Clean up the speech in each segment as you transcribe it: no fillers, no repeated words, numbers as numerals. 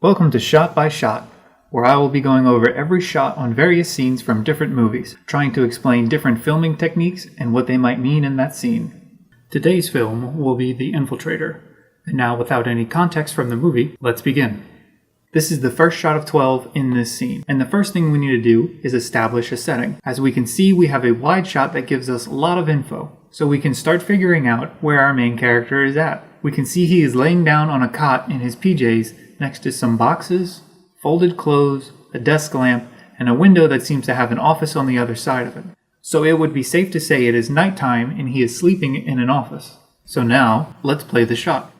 Welcome to Shot by Shot, where I will be going over every shot on various scenes from different movies, trying to explain different filming techniques and what they might mean in that scene. Today's film will be The Infiltrator, and now without any context from the movie, let's begin. This is the first shot of 12 in this scene, and the first thing we need to do is establish a setting. As we can see, we have a wide shot that gives us a lot of info, so we can start figuring out where our main character is at. We can see he is laying down on a cot in his PJs next to some boxes, folded clothes, a desk lamp, and a window that seems to have an office on the other side of it. So it would be safe to say it is nighttime and he is sleeping in an office. So now, let's play the shot.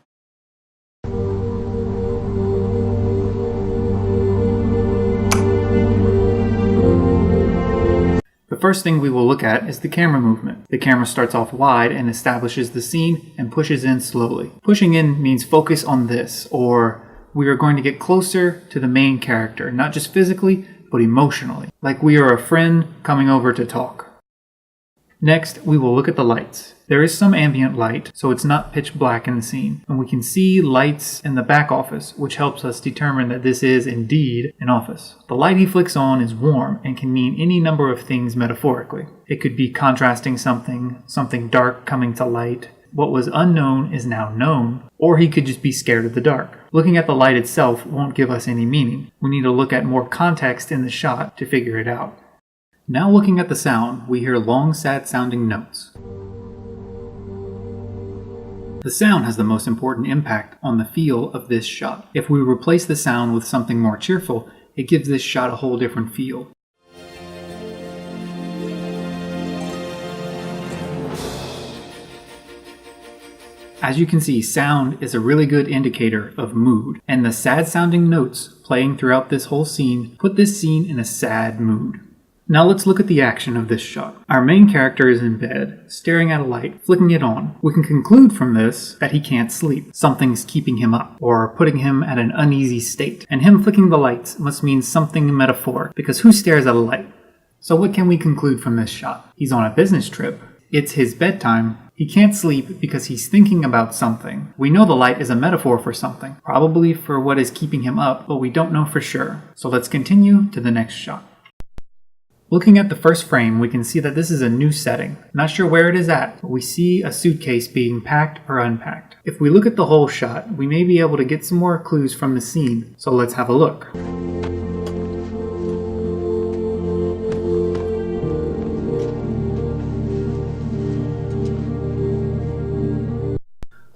The first thing we will look at is the camera movement. The camera starts off wide and establishes the scene and pushes in slowly. Pushing in means focus on this, or we are going to get closer to the main character, not just physically, but emotionally, like we are a friend coming over to talk. Next, we will look at the lights. There is some ambient light, so it's not pitch black in the scene, and we can see lights in the back office, which helps us determine that this is indeed an office. The light he flicks on is warm and can mean any number of things metaphorically. It could be contrasting something dark coming to light. What was unknown is now known, or he could just be scared of the dark. Looking at the light itself won't give us any meaning. We need to look at more context in the shot to figure it out. Now looking at the sound, we hear long, sad sounding notes. The sound has the most important impact on the feel of this shot. If we replace the sound with something more cheerful, it gives this shot a whole different feel. As you can see, sound is a really good indicator of mood, and the sad sounding notes playing throughout this whole scene put this scene in a sad mood. Now let's look at the action of this shot. Our main character is in bed, staring at a light, flicking it on. We can conclude from this that he can't sleep. Something's keeping him up, or putting him at an uneasy state. And him flicking the lights must mean something metaphoric, because who stares at a light? So what can we conclude from this shot? He's on a business trip. It's his bedtime. He can't sleep because he's thinking about something. We know the light is a metaphor for something, probably for what is keeping him up, but we don't know for sure. So let's continue to the next shot. Looking at the first frame, we can see that this is a new setting. Not sure where it is at, but we see a suitcase being packed or unpacked. If we look at the whole shot, we may be able to get some more clues from the scene, so let's have a look.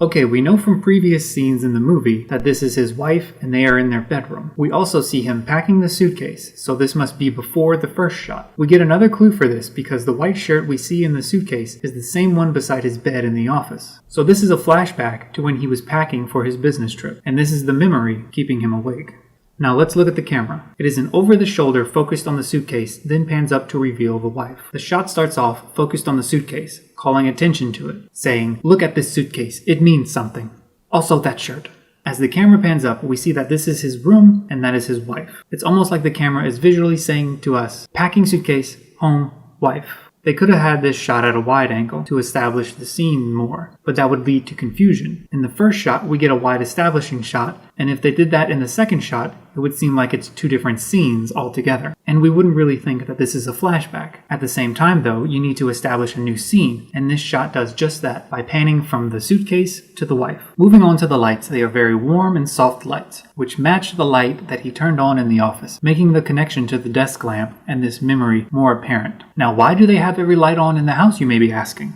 Okay, we know from previous scenes in the movie that this is his wife and they are in their bedroom. We also see him packing the suitcase, so this must be before the first shot. We get another clue for this because the white shirt we see in the suitcase is the same one beside his bed in the office. So this is a flashback to when he was packing for his business trip, and this is the memory keeping him awake. Now let's look at the camera. It is an over-the-shoulder focused on the suitcase, then pans up to reveal the wife. The shot starts off focused on the suitcase, calling attention to it, saying, "Look at this suitcase, it means something. Also that shirt." As the camera pans up, we see that this is his room and that is his wife. It's almost like the camera is visually saying to us, packing suitcase, home, wife. They could have had this shot at a wide angle to establish the scene more, but that would lead to confusion. In the first shot, we get a wide establishing shot, and if they did that in the second shot, it would seem like it's two different scenes altogether, and we wouldn't really think that this is a flashback. At the same time though, you need to establish a new scene, and this shot does just that by panning from the suitcase to the wife. Moving on to the lights, they are very warm and soft lights, which match the light that he turned on in the office, making the connection to the desk lamp and this memory more apparent. Now why do they have every light on in the house, you may be asking?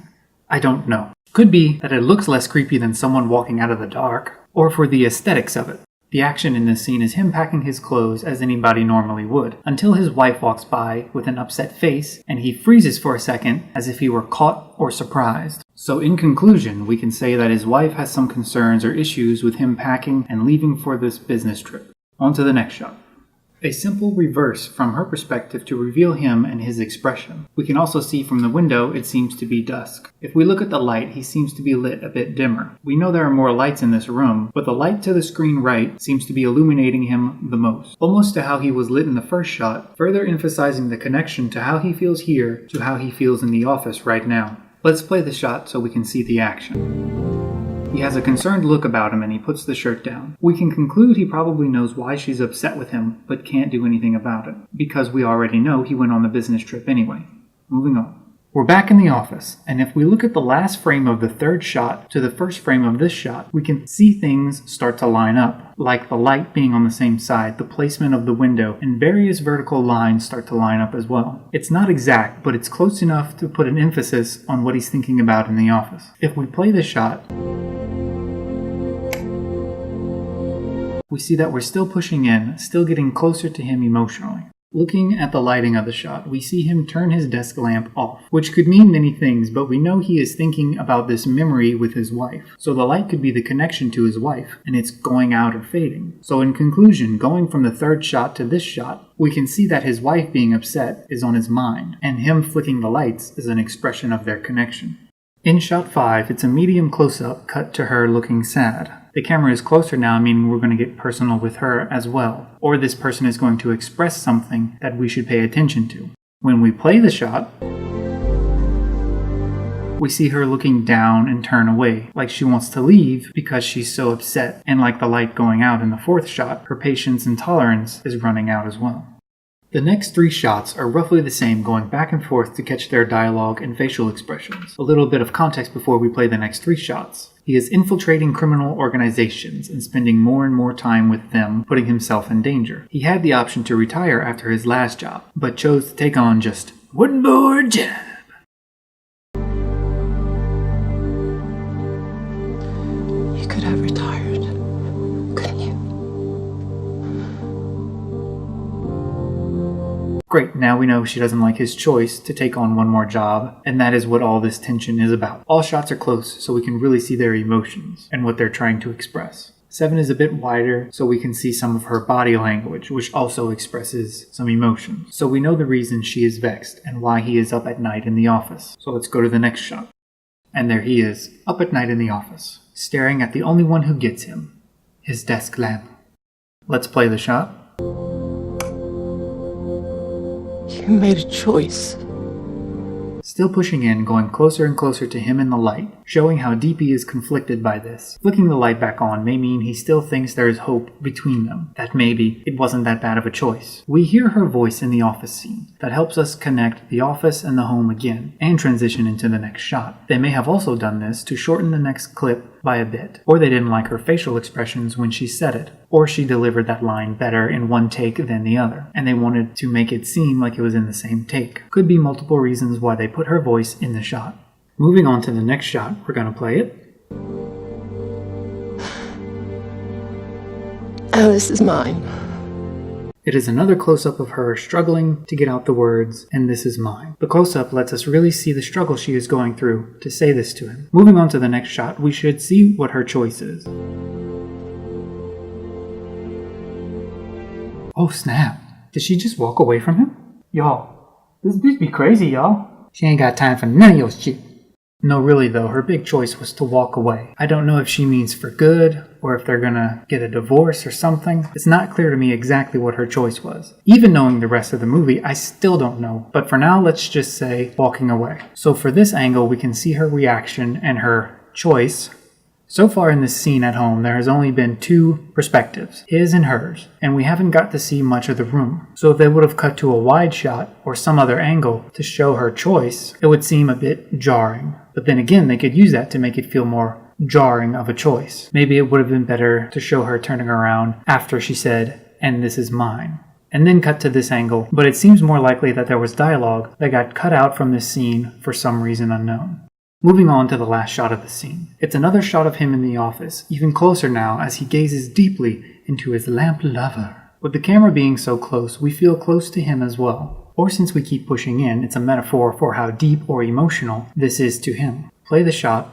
I don't know. Could be that it looks less creepy than someone walking out of the dark, or for the aesthetics of it. The action in this scene is him packing his clothes as anybody normally would, until his wife walks by with an upset face, and he freezes for a second as if he were caught or surprised. So in conclusion, we can say that his wife has some concerns or issues with him packing and leaving for this business trip. On to the next shot. A simple reverse from her perspective to reveal him and his expression. We can also see from the window it seems to be dusk. If we look at the light, he seems to be lit a bit dimmer. We know there are more lights in this room, but the light to the screen right seems to be illuminating him the most, almost to how he was lit in the first shot, further emphasizing the connection to how he feels here to how he feels in the office right now. Let's play the shot so we can see the action. He has a concerned look about him and he puts the shirt down. We can conclude he probably knows why she's upset with him, but can't do anything about it, because we already know he went on the business trip anyway. Moving on. We're back in the office, and if we look at the last frame of the third shot to the first frame of this shot, we can see things start to line up, like the light being on the same side, the placement of the window, and various vertical lines start to line up as well. It's not exact, but it's close enough to put an emphasis on what he's thinking about in the office. If we play the shot, we see that we're still pushing in, still getting closer to him emotionally. Looking at the lighting of the shot, we see him turn his desk lamp off, which could mean many things, but we know he is thinking about this memory with his wife. So the light could be the connection to his wife, and it's going out or fading. So in conclusion, going from the third shot to this shot, we can see that his wife being upset is on his mind, and him flicking the lights is an expression of their connection. In shot 5, it's a medium close-up cut to her looking sad. The camera is closer now, meaning we're going to get personal with her as well, or this person is going to express something that we should pay attention to. When we play the shot, we see her looking down and turn away, like she wants to leave because she's so upset, and like the light going out in the fourth shot, her patience and tolerance is running out as well. The next 3 shots are roughly the same, going back and forth to catch their dialogue and facial expressions. A little bit of context before we play the next 3 shots. He is infiltrating criminal organizations and spending more and more time with them, putting himself in danger. He had the option to retire after his last job, but chose to take on just one more job. You could have retired, couldn't you? Great, now we know she doesn't like his choice to take on one more job, and that is what all this tension is about. All shots are close, so we can really see their emotions and what they're trying to express. 7 is a bit wider, so we can see some of her body language, which also expresses some emotions. So we know the reason she is vexed and why he is up at night in the office. So let's go to the next shot. And there he is, up at night in the office, staring at the only one who gets him, his desk lamp. Let's play the shot. You made a choice. Still pushing in, going closer and closer to him in the light, showing how deep he is conflicted by this. Flicking the light back on may mean he still thinks there is hope between them, that maybe it wasn't that bad of a choice. We hear her voice in the office scene. That helps us connect the office and the home again, and transition into the next shot. They may have also done this to shorten the next clip by a bit, or they didn't like her facial expressions when she said it, or she delivered that line better in one take than the other, and they wanted to make it seem like it was in the same take. Could be multiple reasons why they put her voice in the shot. Moving on to the next shot, we're gonna play it. Alice is mine. It is another close-up of her struggling to get out the words, and this is mine. The close-up lets us really see the struggle she is going through to say this to him. Moving on to the next shot, we should see what her choice is. Oh snap, did she just walk away from him? Y'all, this bitch be crazy, y'all. She ain't got time for none of your shit. No, really though, her big choice was to walk away. I don't know if she means for good, or if they're gonna get a divorce or something. It's not clear to me exactly what her choice was. Even knowing the rest of the movie, I still don't know. But for now, let's just say walking away. So for this angle, we can see her reaction and her choice. So far in this scene at home, there has only been 2 perspectives, his and hers, and we haven't got to see much of the room. So if they would have cut to a wide shot or some other angle to show her choice, it would seem a bit jarring. But then again, they could use that to make it feel more jarring of a choice. Maybe it would have been better to show her turning around after she said, "And this is mine," and then cut to this angle, but it seems more likely that there was dialogue that got cut out from this scene for some reason unknown. Moving on to the last shot of the scene. It's another shot of him in the office, even closer now as he gazes deeply into his lamp lover. With the camera being so close, we feel close to him as well. Or since we keep pushing in, it's a metaphor for how deep or emotional this is to him. Play the shot.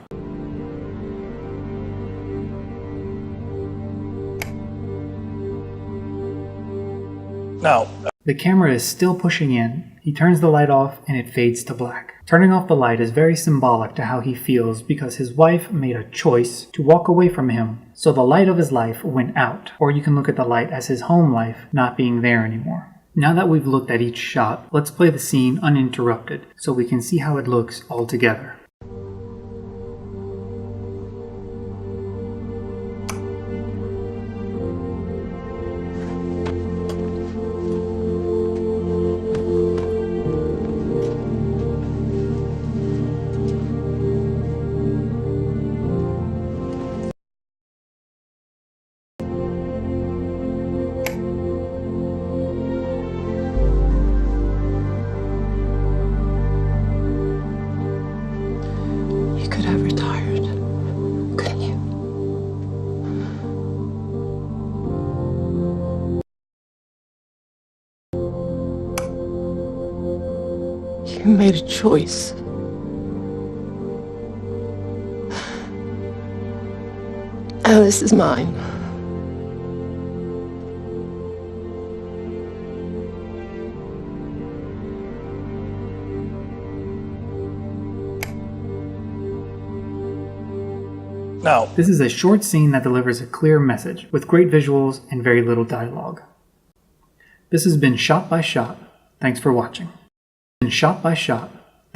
Now, the camera is still pushing in. He turns the light off and it fades to black. Turning off the light is very symbolic to how he feels because his wife made a choice to walk away from him, so the light of his life went out. Or you can look at the light as his home life not being there anymore. Now that we've looked at each shot, let's play the scene uninterrupted so we can see how it looks all together. You made a choice. Alice is mine. Now, This is a short scene that delivers a clear message, with great visuals and very little dialogue. This has been Shot by Shot. Thanks for watching. Shot by Shot.